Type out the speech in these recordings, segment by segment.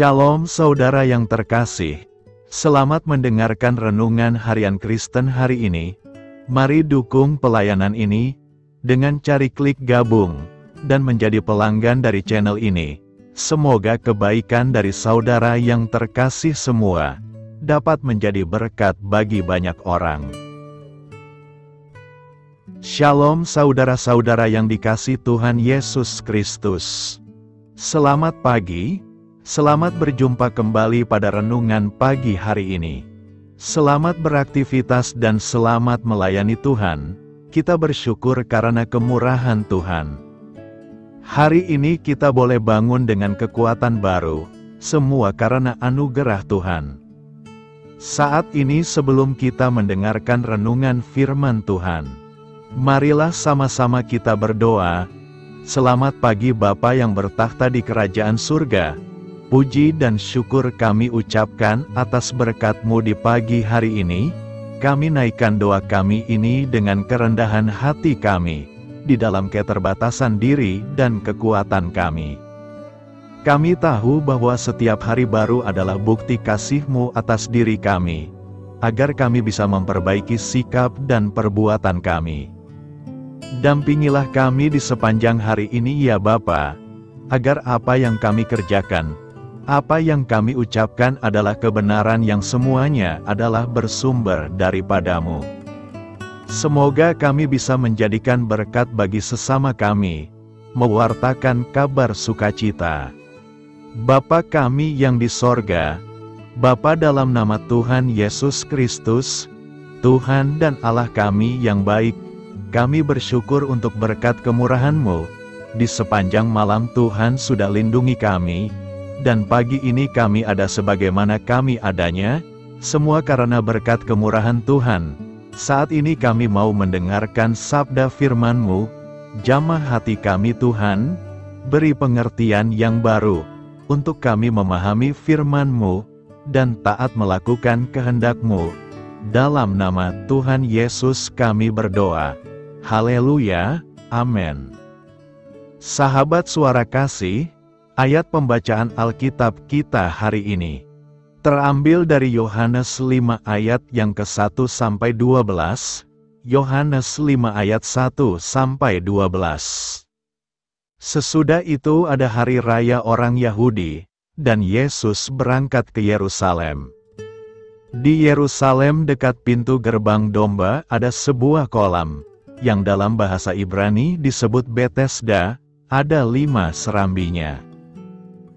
Shalom saudara yang terkasih, selamat mendengarkan renungan harian Kristen hari ini. Mari dukung pelayanan ini dengan cari klik gabung dan menjadi pelanggan dari channel ini. Semoga kebaikan dari saudara yang terkasih semua dapat menjadi berkat bagi banyak orang. Shalom saudara-saudara yang dikasih Tuhan Yesus Kristus. Selamat pagi. Selamat berjumpa kembali pada renungan pagi hari ini. Selamat beraktivitas dan selamat melayani Tuhan. Kita bersyukur karena kemurahan Tuhan. Hari ini kita boleh bangun dengan kekuatan baru, semua karena anugerah Tuhan. Saat ini sebelum kita mendengarkan renungan firman Tuhan, marilah sama-sama kita berdoa. Selamat pagi Bapa yang bertakhta di kerajaan surga. Puji dan syukur kami ucapkan atas berkat-Mu di pagi hari ini. Kami naikkan doa kami ini dengan kerendahan hati kami, di dalam keterbatasan diri dan kekuatan kami. Kami tahu bahwa setiap hari baru adalah bukti kasih-Mu atas diri kami, agar kami bisa memperbaiki sikap dan perbuatan kami. Dampingilah kami di sepanjang hari ini ya Bapa, agar apa yang kami kerjakan, apa yang kami ucapkan adalah kebenaran yang semuanya adalah bersumber daripada-Mu. Semoga kami bisa menjadikan berkat bagi sesama kami, mewartakan kabar sukacita. Bapa kami yang di sorga, Bapa dalam nama Tuhan Yesus Kristus, Tuhan dan Allah kami yang baik, kami bersyukur untuk berkat kemurahan-Mu. Di sepanjang malam Tuhan sudah lindungi kami, dan pagi ini kami ada sebagaimana kami adanya, semua karena berkat kemurahan Tuhan. Saat ini kami mau mendengarkan sabda firman-Mu, jamah hati kami Tuhan, beri pengertian yang baru, untuk kami memahami firman-Mu, dan taat melakukan kehendak-Mu. Dalam nama Tuhan Yesus kami berdoa. Haleluya, amin. Sahabat suara kasih, ayat pembacaan Alkitab kita hari ini terambil dari Yohanes 5 ayat yang ke-1 sampai 12. Yohanes 5 ayat 1 sampai 12. Sesudah itu ada hari raya orang Yahudi, dan Yesus berangkat ke Yerusalem. Di Yerusalem dekat pintu gerbang domba ada sebuah kolam, yang dalam bahasa Ibrani disebut Betesda, ada 5 serambinya.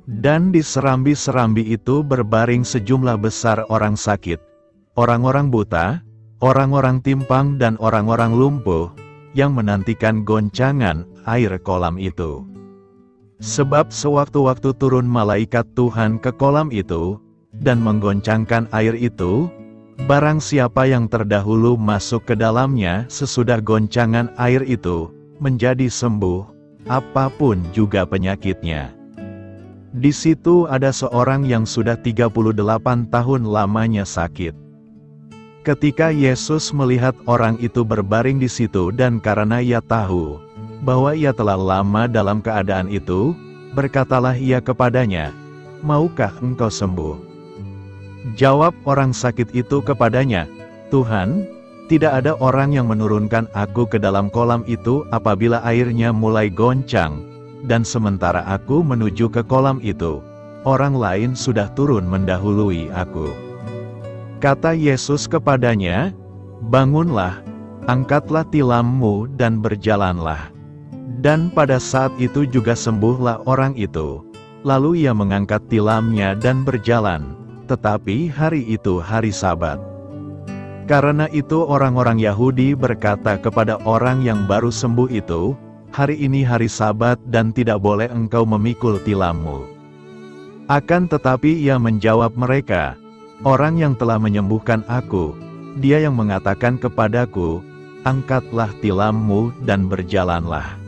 Dan di serambi-serambi itu berbaring sejumlah besar orang sakit, orang-orang buta, orang-orang timpang dan orang-orang lumpuh, yang menantikan goncangan air kolam itu. Sebab sewaktu-waktu turun malaikat Tuhan ke kolam itu, dan menggoncangkan air itu, barang siapa yang terdahulu masuk ke dalamnya sesudah goncangan air itu, menjadi sembuh, apapun juga penyakitnya. Di situ ada seorang yang sudah 38 tahun lamanya sakit. Ketika Yesus melihat orang itu berbaring di situ dan karena ia tahu bahwa ia telah lama dalam keadaan itu, berkatalah ia kepadanya, "Maukah engkau sembuh?" Jawab orang sakit itu kepadanya, "Tuhan, tidak ada orang yang menurunkan aku ke dalam kolam itu apabila airnya mulai goncang. Dan sementara aku menuju ke kolam itu, orang lain sudah turun mendahului aku." Kata Yesus kepadanya, "Bangunlah, angkatlah tilammu dan berjalanlah." Dan pada saat itu juga sembuhlah orang itu. Lalu ia mengangkat tilamnya dan berjalan, tetapi hari itu hari Sabat. Karena itu orang-orang Yahudi berkata kepada orang yang baru sembuh itu, "Hari ini hari Sabat dan tidak boleh engkau memikul tilammu." Akan tetapi ia menjawab mereka, "Orang yang telah menyembuhkan aku, dia yang mengatakan kepadaku, angkatlah tilammu dan berjalanlah."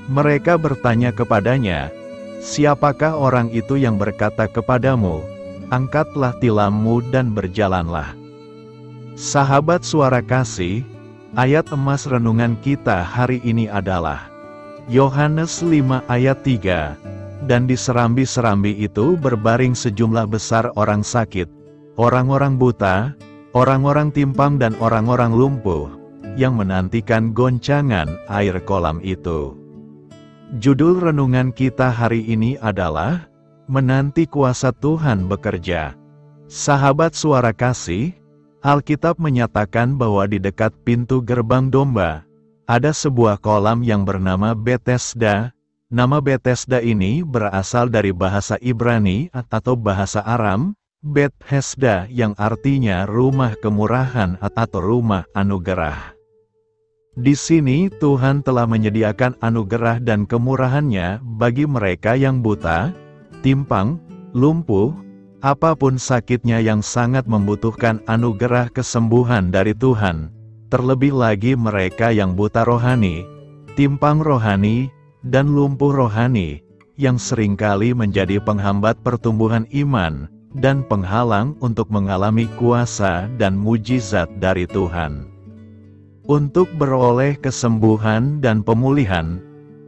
Mereka bertanya kepadanya, "Siapakah orang itu yang berkata kepadamu, angkatlah tilammu dan berjalanlah?" Sahabat suara kasih, ayat emas renungan kita hari ini adalah Yohanes 5 ayat 3. dan di serambi-serambi itu berbaring sejumlah besar orang sakit, orang-orang buta, orang-orang timpang dan orang-orang lumpuh, yang menantikan goncangan air kolam itu. Judul renungan kita hari ini adalah, Menanti Kuasa Tuhan Bekerja. Sahabat Suara Kasih, Alkitab menyatakan bahwa di dekat pintu gerbang domba, ada sebuah kolam yang bernama Betesda. Nama Betesda ini berasal dari bahasa Ibrani atau bahasa Aram, Bethesda, yang artinya rumah kemurahan atau rumah anugerah. Di sini Tuhan telah menyediakan anugerah dan kemurahan-Nya bagi mereka yang buta, timpang, lumpuh, apapun sakitnya yang sangat membutuhkan anugerah kesembuhan dari Tuhan. Terlebih lagi mereka yang buta rohani, timpang rohani, dan lumpuh rohani, yang seringkali menjadi penghambat pertumbuhan iman, dan penghalang untuk mengalami kuasa dan mujizat dari Tuhan. Untuk beroleh kesembuhan dan pemulihan,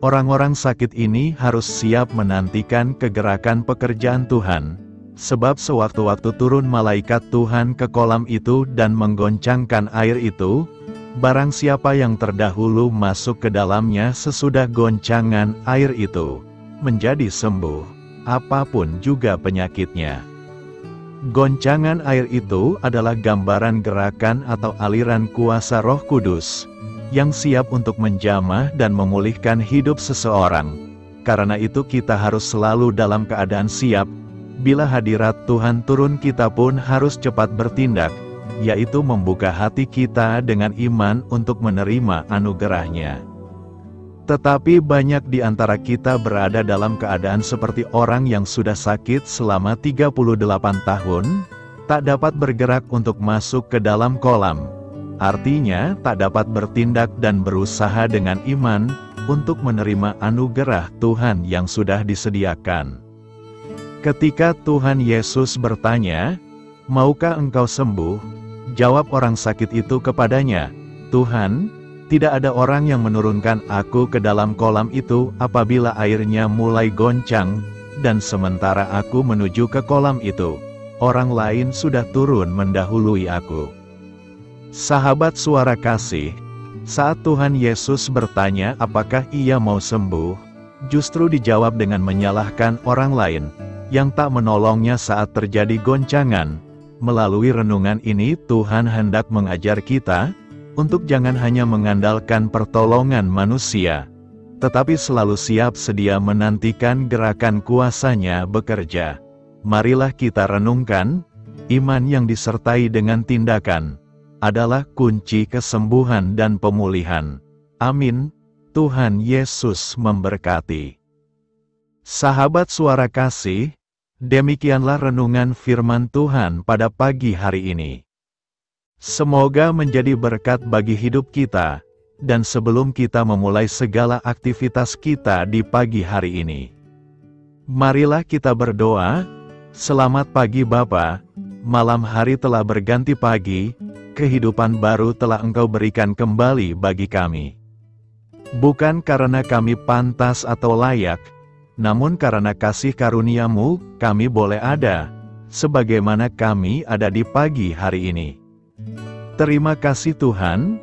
orang-orang sakit ini harus siap menantikan kegerakan pekerjaan Tuhan, sebab sewaktu-waktu turun malaikat Tuhan ke kolam itu dan menggoncangkan air itu, barang siapa yang terdahulu masuk ke dalamnya sesudah goncangan air itu, menjadi sembuh, apapun juga penyakitnya. Goncangan air itu adalah gambaran gerakan atau aliran kuasa Roh Kudus, yang siap untuk menjamah dan memulihkan hidup seseorang. Karena itu kita harus selalu dalam keadaan siap, bila hadirat Tuhan turun kita pun harus cepat bertindak, yaitu membuka hati kita dengan iman untuk menerima anugerah-Nya. Tetapi banyak di antara kita berada dalam keadaan seperti orang yang sudah sakit selama 38 tahun, tak dapat bergerak untuk masuk ke dalam kolam. Artinya, tak dapat bertindak dan berusaha dengan iman untuk menerima anugerah Tuhan yang sudah disediakan. Ketika Tuhan Yesus bertanya, "Maukah engkau sembuh?" Jawab orang sakit itu kepadanya, "Tuhan, tidak ada orang yang menurunkan aku ke dalam kolam itu apabila airnya mulai goncang, dan sementara aku menuju ke kolam itu, orang lain sudah turun mendahului aku." Sahabat Suara Kasih, saat Tuhan Yesus bertanya apakah ia mau sembuh, justru dijawab dengan menyalahkan orang lain, yang tak menolongnya saat terjadi goncangan. Melalui renungan ini Tuhan hendak mengajar kita, untuk jangan hanya mengandalkan pertolongan manusia, tetapi selalu siap sedia menantikan gerakan kuasa-Nya bekerja. Marilah kita renungkan, iman yang disertai dengan tindakan, adalah kunci kesembuhan dan pemulihan. Amin. Tuhan Yesus memberkati. Sahabat Suara Kasih, demikianlah renungan firman Tuhan pada pagi hari ini. Semoga menjadi berkat bagi hidup kita, dan sebelum kita memulai segala aktivitas kita di pagi hari ini, marilah kita berdoa. Selamat pagi Bapa, malam hari telah berganti pagi, kehidupan baru telah Engkau berikan kembali bagi kami. Bukan karena kami pantas atau layak, namun karena kasih karunia-Mu, kami boleh ada, sebagaimana kami ada di pagi hari ini. Terima kasih Tuhan,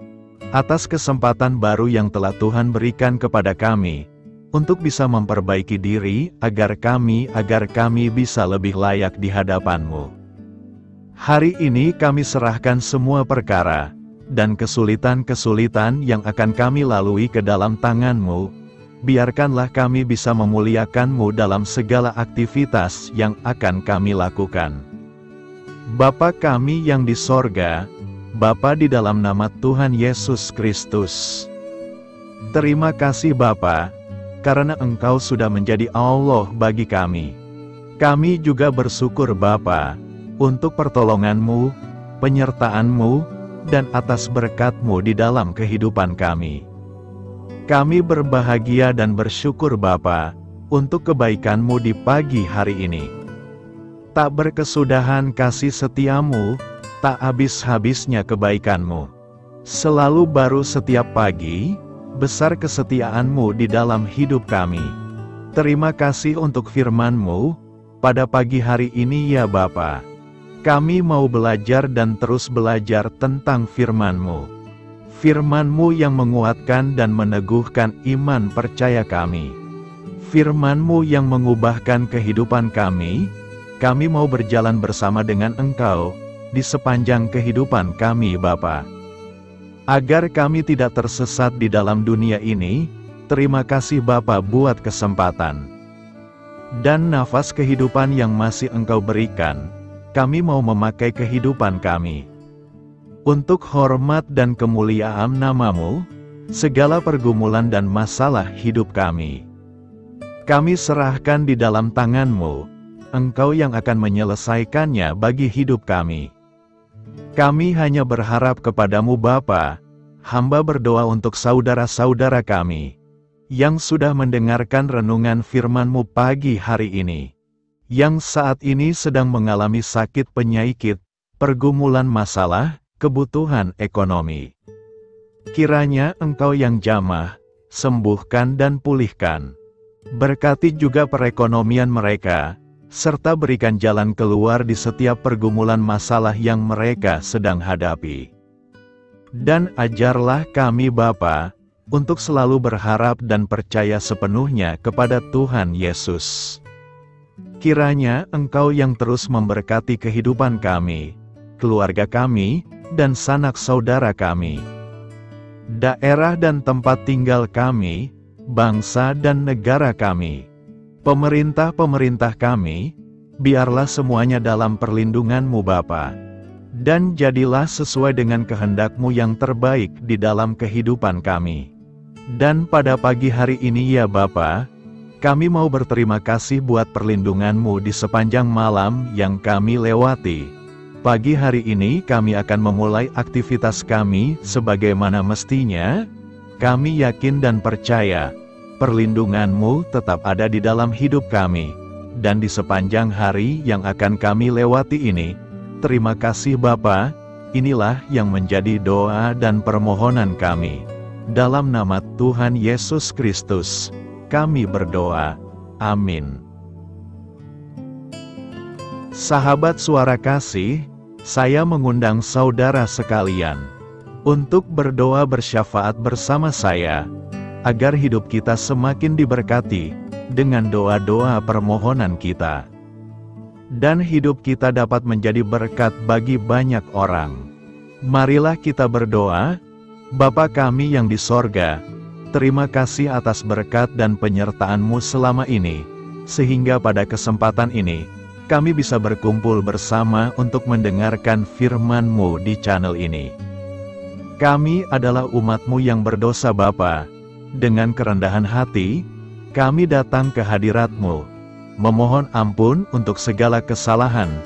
atas kesempatan baru yang telah Tuhan berikan kepada kami, untuk bisa memperbaiki diri, agar kami bisa lebih layak di hadapan-Mu. Hari ini kami serahkan semua perkara, dan kesulitan-kesulitan yang akan kami lalui ke dalam tangan-Mu. Biarkanlah kami bisa memuliakan-Mu dalam segala aktivitas yang akan kami lakukan. Bapa kami yang di sorga, Bapa di dalam nama Tuhan Yesus Kristus. Terima kasih Bapa, karena Engkau sudah menjadi Allah bagi kami. Kami juga bersyukur Bapa, untuk pertolongan-Mu, penyertaan-Mu, dan atas berkat-Mu di dalam kehidupan kami. Kami berbahagia dan bersyukur Bapa, untuk kebaikan-Mu di pagi hari ini. Tak berkesudahan kasih setia-Mu, tak habis-habisnya kebaikan-Mu. Selalu baru setiap pagi, besar kesetiaan-Mu di dalam hidup kami. Terima kasih untuk firman-Mu pada pagi hari ini ya Bapa. Kami mau belajar dan terus belajar tentang firman-Mu. Firman-Mu yang menguatkan dan meneguhkan iman percaya kami. Firman-Mu yang mengubahkan kehidupan kami mau berjalan bersama dengan Engkau di sepanjang kehidupan kami Bapa. Agar kami tidak tersesat di dalam dunia ini, terima kasih Bapa buat kesempatan dan nafas kehidupan yang masih Engkau berikan. Kami mau memakai kehidupan kami untuk hormat dan kemuliaan nama-Mu, segala pergumulan dan masalah hidup kami serahkan di dalam tangan-Mu. Engkau yang akan menyelesaikannya bagi hidup kami. Kami hanya berharap kepadamu Bapa. Hamba berdoa untuk saudara-saudara kami yang sudah mendengarkan renungan firman-Mu pagi hari ini, yang saat ini sedang mengalami sakit penyakit, pergumulan masalah, kebutuhan ekonomi. Kiranya Engkau yang jamah, sembuhkan dan pulihkan. Berkati juga perekonomian mereka, serta berikan jalan keluar di setiap pergumulan masalah yang mereka sedang hadapi. Dan ajarlah kami Bapa, untuk selalu berharap dan percaya sepenuhnya kepada Tuhan Yesus. Kiranya Engkau yang terus memberkati kehidupan kami, keluarga kami, dan sanak saudara kami, daerah dan tempat tinggal kami, bangsa dan negara kami, pemerintah-pemerintah kami, biarlah semuanya dalam perlindungan-Mu Bapa. Dan jadilah sesuai dengan kehendak-Mu yang terbaik di dalam kehidupan kami. Dan pada pagi hari ini ya Bapa, kami mau berterima kasih buat perlindungan-Mu di sepanjang malam yang kami lewati. Pagi hari ini kami akan memulai aktivitas kami sebagaimana mestinya. Kami yakin dan percaya, perlindungan-Mu tetap ada di dalam hidup kami, dan di sepanjang hari yang akan kami lewati ini. Terima kasih Bapa, inilah yang menjadi doa dan permohonan kami. Dalam nama Tuhan Yesus Kristus, kami berdoa. Amin. Sahabat Suara Kasih, saya mengundang saudara sekalian untuk berdoa bersyafaat bersama saya, agar hidup kita semakin diberkati dengan doa-doa permohonan kita, dan hidup kita dapat menjadi berkat bagi banyak orang. Marilah kita berdoa. Bapa kami yang di sorga, terima kasih atas berkat dan penyertaan-Mu selama ini, sehingga pada kesempatan ini, kami bisa berkumpul bersama untuk mendengarkan firman-Mu di channel ini. Kami adalah umat-Mu yang berdosa Bapa. Dengan kerendahan hati, kami datang ke hadirat-Mu, memohon ampun untuk segala kesalahan,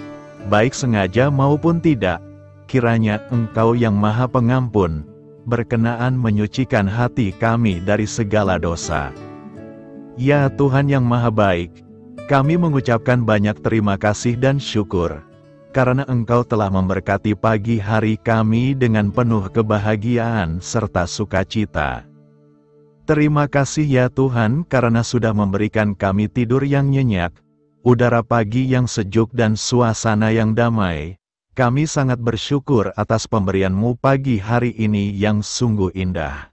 baik sengaja maupun tidak. Kiranya Engkau yang Maha Pengampun, berkenaan menyucikan hati kami dari segala dosa. Ya Tuhan yang Maha Baik, kami mengucapkan banyak terima kasih dan syukur, karena Engkau telah memberkati pagi hari kami dengan penuh kebahagiaan serta sukacita. Terima kasih ya Tuhan karena sudah memberikan kami tidur yang nyenyak, udara pagi yang sejuk dan suasana yang damai. Kami sangat bersyukur atas pemberian-Mu pagi hari ini yang sungguh indah.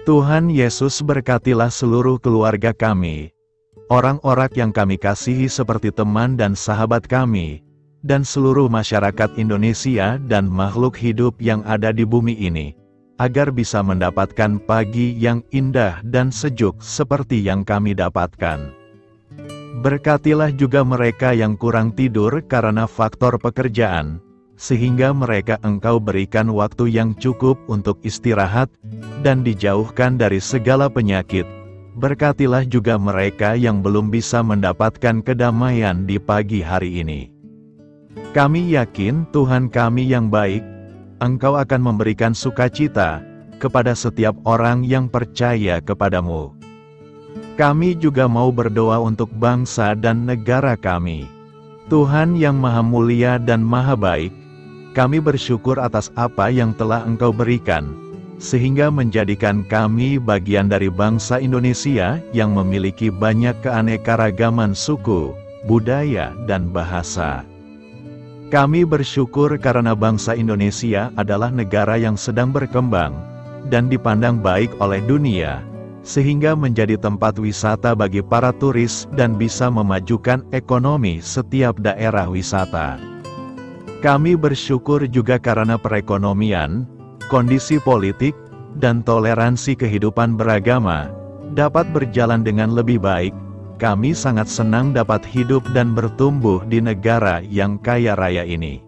Tuhan Yesus berkatilah seluruh keluarga kami, orang-orang yang kami kasihi seperti teman dan sahabat kami, dan seluruh masyarakat Indonesia dan makhluk hidup yang ada di bumi ini, agar bisa mendapatkan pagi yang indah dan sejuk seperti yang kami dapatkan. Berkatilah juga mereka yang kurang tidur karena faktor pekerjaan, sehingga mereka Engkau berikan waktu yang cukup untuk istirahat, dan dijauhkan dari segala penyakit. Berkatilah juga mereka yang belum bisa mendapatkan kedamaian di pagi hari ini. Kami yakin Tuhan kami yang baik, Engkau akan memberikan sukacita kepada setiap orang yang percaya kepadamu. Kami juga mau berdoa untuk bangsa dan negara kami. Tuhan yang Maha Mulia dan Maha Baik, kami bersyukur atas apa yang telah Engkau berikan, sehingga menjadikan kami bagian dari bangsa Indonesia yang memiliki banyak keanekaragaman suku, budaya, dan bahasa. Kami bersyukur karena bangsa Indonesia adalah negara yang sedang berkembang dan dipandang baik oleh dunia, sehingga menjadi tempat wisata bagi para turis dan bisa memajukan ekonomi setiap daerah wisata. Kami bersyukur juga karena perekonomian, kondisi politik, dan toleransi kehidupan beragama dapat berjalan dengan lebih baik. Kami sangat senang dapat hidup dan bertumbuh di negara yang kaya raya ini.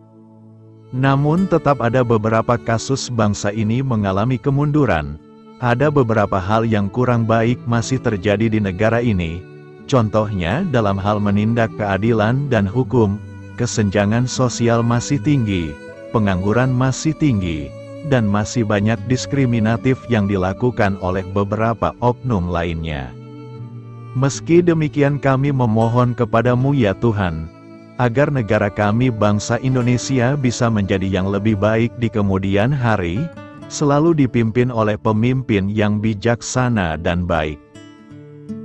Namun tetap ada beberapa kasus bangsa ini mengalami kemunduran. Ada beberapa hal yang kurang baik masih terjadi di negara ini. Contohnya dalam hal menindak keadilan dan hukum, kesenjangan sosial masih tinggi, pengangguran masih tinggi, dan masih banyak diskriminatif yang dilakukan oleh beberapa oknum lainnya. Meski demikian kami memohon kepadamu ya Tuhan, agar negara kami bangsa Indonesia bisa menjadi yang lebih baik di kemudian hari, selalu dipimpin oleh pemimpin yang bijaksana dan baik.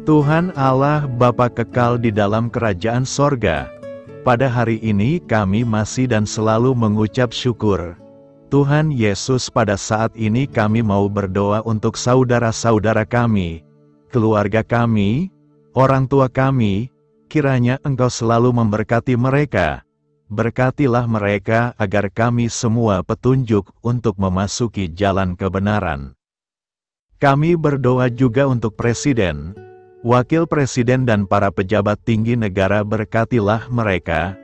Tuhan Allah Bapa kekal di dalam kerajaan sorga, pada hari ini kami masih dan selalu mengucap syukur. Tuhan Yesus, pada saat ini kami mau berdoa untuk saudara-saudara kami, keluarga kami, orang tua kami, kiranya Engkau selalu memberkati mereka. Berkatilah mereka agar kami semua petunjuk untuk memasuki jalan kebenaran. Kami berdoa juga untuk Presiden, Wakil Presiden dan para pejabat tinggi negara. Berkatilah mereka,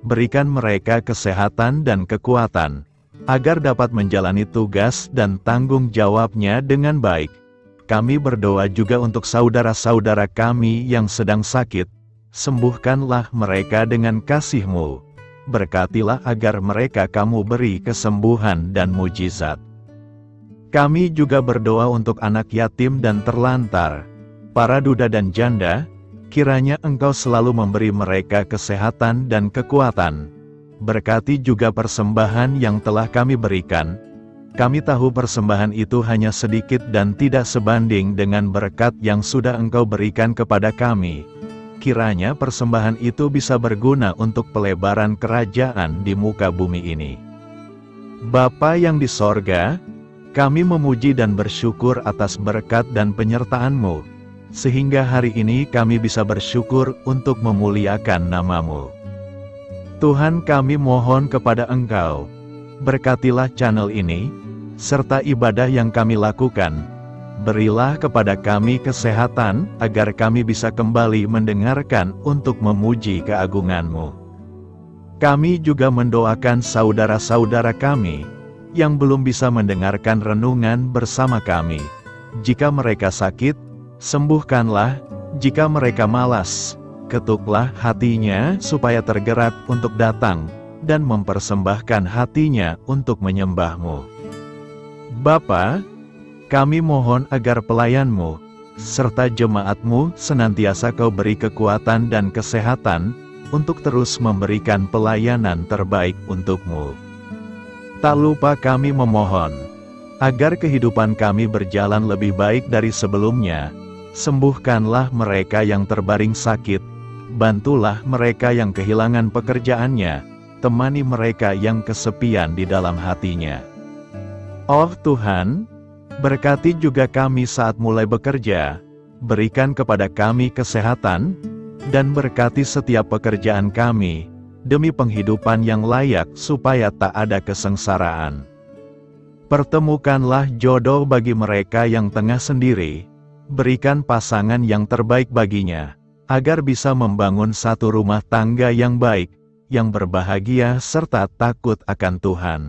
berikan mereka kesehatan dan kekuatan, agar dapat menjalani tugas dan tanggung jawabnya dengan baik. Kami berdoa juga untuk saudara-saudara kami yang sedang sakit, sembuhkanlah mereka dengan kasih-Mu. Berkatilah agar mereka Kamu beri kesembuhan dan mujizat. Kami juga berdoa untuk anak yatim dan terlantar, para duda dan janda, kiranya Engkau selalu memberi mereka kesehatan dan kekuatan. Berkati juga persembahan yang telah kami berikan. Kami tahu persembahan itu hanya sedikit dan tidak sebanding dengan berkat yang sudah Engkau berikan kepada kami. Kiranya persembahan itu bisa berguna untuk pelebaran kerajaan di muka bumi ini. Bapa yang di sorga, kami memuji dan bersyukur atas berkat dan penyertaan-Mu, sehingga hari ini kami bisa bersyukur untuk memuliakan nama-Mu. Tuhan, kami mohon kepada Engkau, berkatilah channel ini, serta ibadah yang kami lakukan. Berilah kepada kami kesehatan, agar kami bisa kembali mendengarkan untuk memuji keagungan-Mu. Kami juga mendoakan saudara-saudara kami, yang belum bisa mendengarkan renungan bersama kami. Jika mereka sakit, sembuhkanlah. Jika mereka malas, ketuklah hatinya supaya tergerak untuk datang, dan mempersembahkan hatinya untuk menyembah-Mu. Bapa, kami mohon agar pelayan-Mu, serta jemaat-Mu senantiasa Kau beri kekuatan dan kesehatan, untuk terus memberikan pelayanan terbaik untuk-Mu. Tak lupa kami memohon, agar kehidupan kami berjalan lebih baik dari sebelumnya. Sembuhkanlah mereka yang terbaring sakit, bantulah mereka yang kehilangan pekerjaannya, temani mereka yang kesepian di dalam hatinya. Oh Tuhan, berkati juga kami saat mulai bekerja, berikan kepada kami kesehatan, dan berkati setiap pekerjaan kami, demi penghidupan yang layak supaya tak ada kesengsaraan. Pertemukanlah jodoh bagi mereka yang tengah sendiri, berikan pasangan yang terbaik baginya, agar bisa membangun satu rumah tangga yang baik, yang berbahagia serta takut akan Tuhan.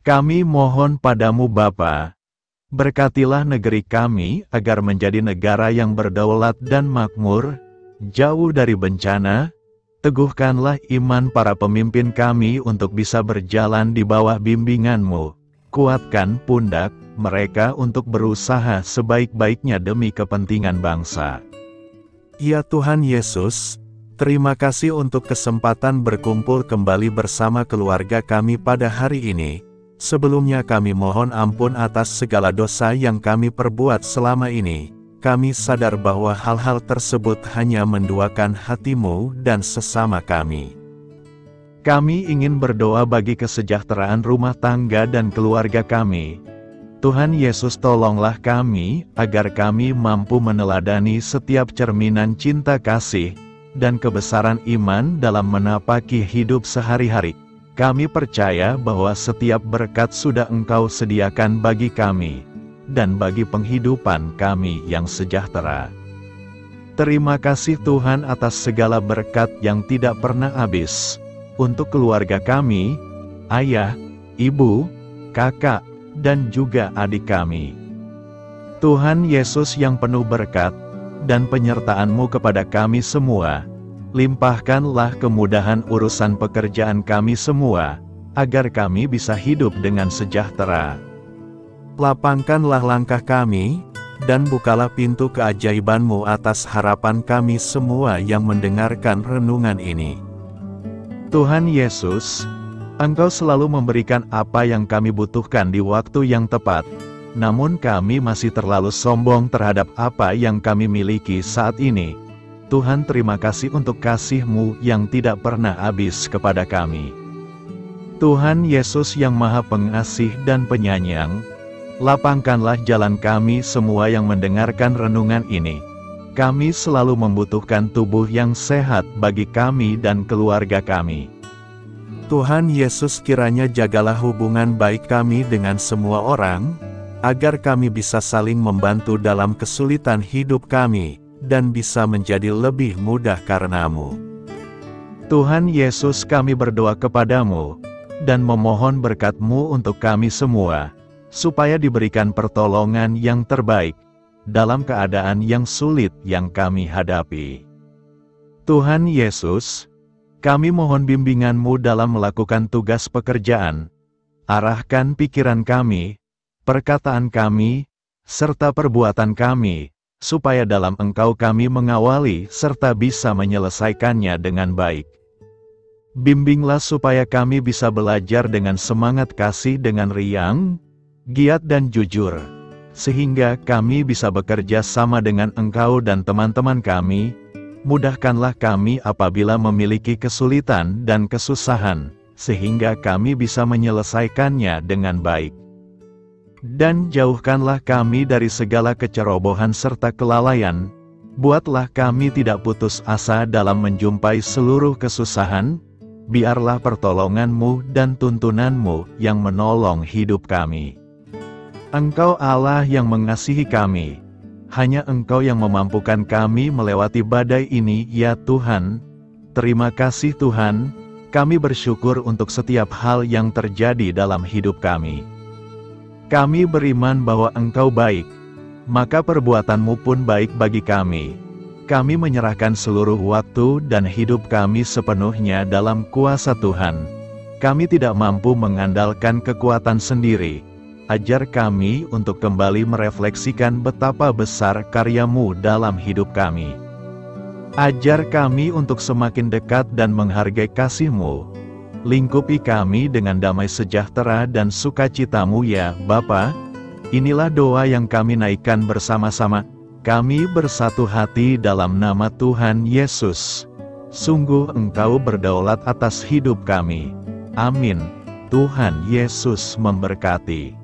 Kami mohon padamu Bapa, berkatilah negeri kami agar menjadi negara yang berdaulat dan makmur, jauh dari bencana. Teguhkanlah iman para pemimpin kami untuk bisa berjalan di bawah bimbingan-Mu. Kuatkan pundak mereka untuk berusaha sebaik-baiknya demi kepentingan bangsa. Ya Tuhan Yesus, terima kasih untuk kesempatan berkumpul kembali bersama keluarga kami pada hari ini. Sebelumnya kami mohon ampun atas segala dosa yang kami perbuat selama ini. Kami sadar bahwa hal-hal tersebut hanya menduakan hati-Mu dan sesama kami. Kami ingin berdoa bagi kesejahteraan rumah tangga dan keluarga kami. Tuhan Yesus, tolonglah kami, agar kami mampu meneladani setiap cerminan cinta kasih dan kebesaran iman dalam menapaki hidup sehari-hari. Kami percaya bahwa setiap berkat sudah Engkau sediakan bagi kami, dan bagi penghidupan kami yang sejahtera. Terima kasih Tuhan atas segala berkat yang tidak pernah habis, untuk keluarga kami, ayah, ibu, kakak, dan juga adik kami. Tuhan Yesus yang penuh berkat, dan penyertaan-Mu kepada kami semua, limpahkanlah kemudahan urusan pekerjaan kami semua, agar kami bisa hidup dengan sejahtera. Lapangkanlah langkah kami, dan bukalah pintu keajaiban-Mu atas harapan kami semua yang mendengarkan renungan ini. Tuhan Yesus, Engkau selalu memberikan apa yang kami butuhkan di waktu yang tepat, namun kami masih terlalu sombong terhadap apa yang kami miliki saat ini. Tuhan, terima kasih untuk kasih-Mu yang tidak pernah habis kepada kami. Tuhan Yesus yang Maha Pengasih dan Penyayang, lapangkanlah jalan kami semua yang mendengarkan renungan ini. Kami selalu membutuhkan tubuh yang sehat bagi kami dan keluarga kami. Tuhan Yesus, kiranya jagalah hubungan baik kami dengan semua orang, agar kami bisa saling membantu dalam kesulitan hidup kami, dan bisa menjadi lebih mudah karena-Mu. Tuhan Yesus, kami berdoa kepada-Mu, dan memohon berkat-Mu untuk kami semua, supaya diberikan pertolongan yang terbaik, dalam keadaan yang sulit yang kami hadapi. Tuhan Yesus, kami mohon bimbingan-Mu dalam melakukan tugas pekerjaan. Arahkan pikiran kami, perkataan kami, serta perbuatan kami, supaya dalam Engkau kami mengawali serta bisa menyelesaikannya dengan baik. Bimbinglah supaya kami bisa belajar dengan semangat kasih dengan riang, giat dan jujur, sehingga kami bisa bekerja sama dengan Engkau dan teman-teman kami. Mudahkanlah kami apabila memiliki kesulitan dan kesusahan, sehingga kami bisa menyelesaikannya dengan baik. Dan jauhkanlah kami dari segala kecerobohan serta kelalaian. Buatlah kami tidak putus asa dalam menjumpai seluruh kesusahan. Biarlah pertolongan-Mu dan tuntunan-Mu yang menolong hidup kami. Engkau Allah yang mengasihi kami. Hanya Engkau yang memampukan kami melewati badai ini, ya Tuhan. Terima kasih Tuhan, kami bersyukur untuk setiap hal yang terjadi dalam hidup kami. Kami beriman bahwa Engkau baik, maka perbuatan-Mu pun baik bagi kami. Kami menyerahkan seluruh waktu dan hidup kami sepenuhnya dalam kuasa Tuhan. Kami tidak mampu mengandalkan kekuatan sendiri. Ajar kami untuk kembali merefleksikan betapa besar karya-Mu dalam hidup kami. Ajar kami untuk semakin dekat dan menghargai kasih-Mu. Lingkupi kami dengan damai sejahtera dan sukacita-Mu ya Bapa. Inilah doa yang kami naikkan bersama-sama. Kami bersatu hati dalam nama Tuhan Yesus. Sungguh Engkau berdaulat atas hidup kami. Amin. Tuhan Yesus memberkati.